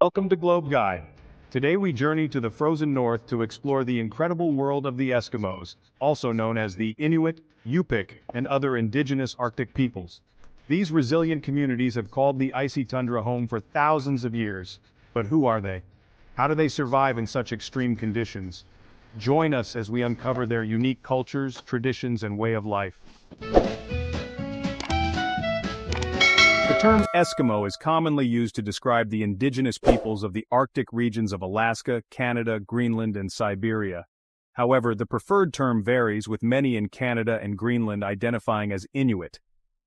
Welcome to Globe Guide. Today we journey to the frozen north to explore the incredible world of the Eskimos, also known as the Inuit, Yupik, and other indigenous Arctic peoples. These resilient communities have called the icy tundra home for thousands of years. But who are they? How do they survive in such extreme conditions? Join us as we uncover their unique cultures, traditions, and way of life. The term Eskimo is commonly used to describe the indigenous peoples of the Arctic regions of Alaska, Canada, Greenland, and Siberia. However, the preferred term varies, with many in Canada and Greenland identifying as Inuit.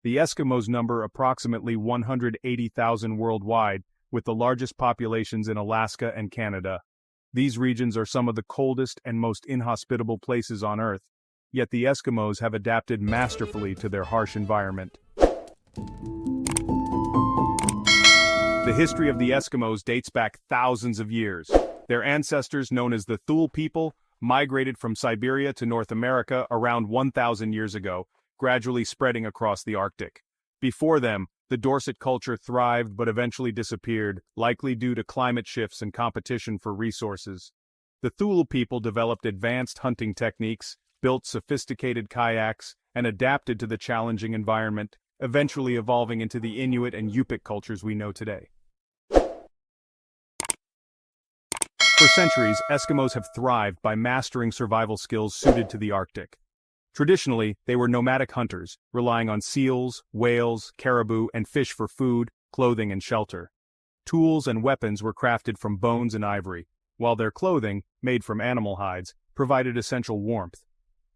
The Eskimos number approximately 180,000 worldwide, with the largest populations in Alaska and Canada. These regions are some of the coldest and most inhospitable places on Earth, yet the Eskimos have adapted masterfully to their harsh environment. The history of the Eskimos dates back thousands of years. Their ancestors, known as the Thule people, migrated from Siberia to North America around 1,000 years ago, gradually spreading across the Arctic. Before them, the Dorset culture thrived but eventually disappeared, likely due to climate shifts and competition for resources. The Thule people developed advanced hunting techniques, built sophisticated kayaks, and adapted to the challenging environment, eventually evolving into the Inuit and Yupik cultures we know today. For centuries, Eskimos have thrived by mastering survival skills suited to the Arctic. Traditionally, they were nomadic hunters, relying on seals, whales, caribou, and fish for food, clothing, and shelter. Tools and weapons were crafted from bones and ivory, while their clothing, made from animal hides, provided essential warmth.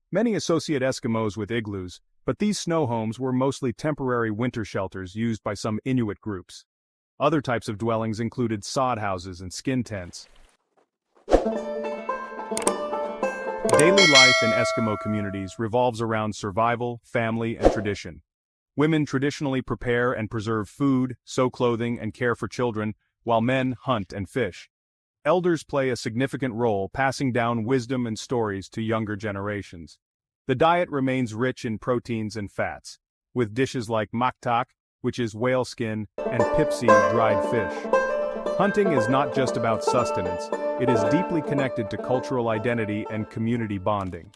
Many associate Eskimos with igloos, but these snow homes were mostly temporary winter shelters used by some Inuit groups. Other types of dwellings included sod houses and skin tents. Daily life in Eskimo communities revolves around survival, family, and tradition. Women traditionally prepare and preserve food, sew clothing, and care for children, while men hunt and fish. Elders play a significant role, passing down wisdom and stories to younger generations. The diet remains rich in proteins and fats, with dishes like maktak, which is whale skin, and pipsi, dried fish. Hunting is not just about sustenance, it is deeply connected to cultural identity and community bonding.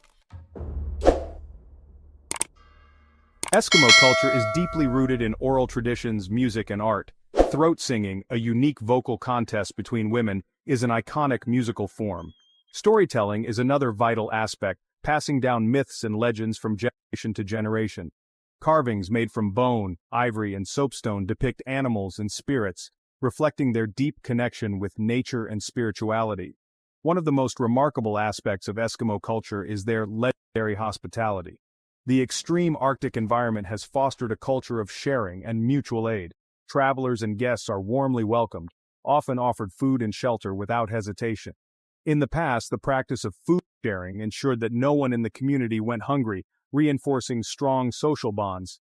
Eskimo culture is deeply rooted in oral traditions, music, and art. Throat singing, a unique vocal contest between women, is an iconic musical form. Storytelling is another vital aspect, passing down myths and legends from generation to generation. Carvings made from bone, ivory, and soapstone depict animals and spirits, reflecting their deep connection with nature and spirituality. One of the most remarkable aspects of Eskimo culture is their legendary hospitality. The extreme Arctic environment has fostered a culture of sharing and mutual aid. Travelers and guests are warmly welcomed, often offered food and shelter without hesitation. In the past, the practice of food sharing ensured that no one in the community went hungry, reinforcing strong social bonds.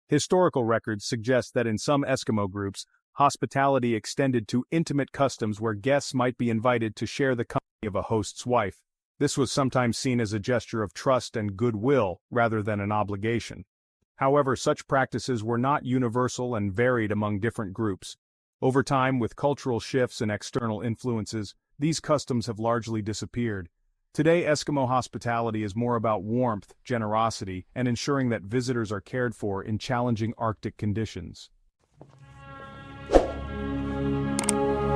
Historical records suggest that in some Eskimo groups, hospitality extended to intimate customs where guests might be invited to share the company of a host's wife. This was sometimes seen as a gesture of trust and goodwill rather than an obligation. However, such practices were not universal and varied among different groups. Over time, with cultural shifts and external influences, these customs have largely disappeared. Today, Eskimo hospitality is more about warmth, generosity, and ensuring that visitors are cared for in challenging Arctic conditions.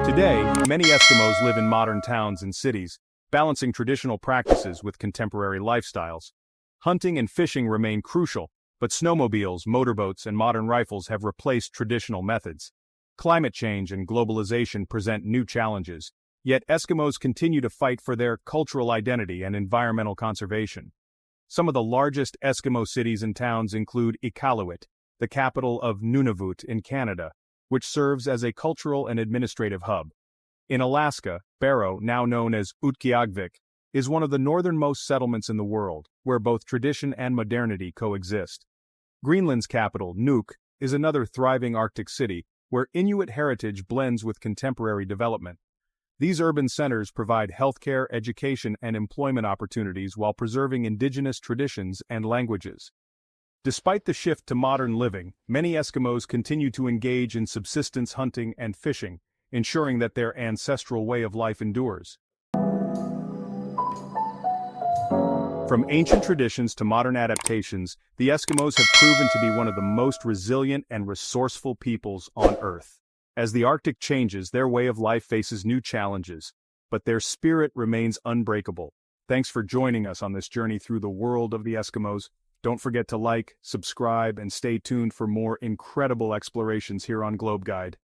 Today, many Eskimos live in modern towns and cities, balancing traditional practices with contemporary lifestyles. Hunting and fishing remain crucial, but snowmobiles, motorboats, and modern rifles have replaced traditional methods. Climate change and globalization present new challenges, yet Eskimos continue to fight for their cultural identity and environmental conservation. Some of the largest Eskimo cities and towns include Iqaluit, the capital of Nunavut in Canada, which serves as a cultural and administrative hub. In Alaska, Barrow, now known as Utqiaġvik, is one of the northernmost settlements in the world, where both tradition and modernity coexist. Greenland's capital, Nuuk, is another thriving Arctic city, where Inuit heritage blends with contemporary development. These urban centers provide healthcare, education, and employment opportunities while preserving indigenous traditions and languages. Despite the shift to modern living, many Eskimos continue to engage in subsistence hunting and fishing, ensuring that their ancestral way of life endures. From ancient traditions to modern adaptations, the Eskimos have proven to be one of the most resilient and resourceful peoples on Earth. As the Arctic changes, their way of life faces new challenges, but their spirit remains unbreakable. Thanks for joining us on this journey through the world of the Eskimos. Don't forget to like, subscribe, and stay tuned for more incredible explorations here on Globe Guide.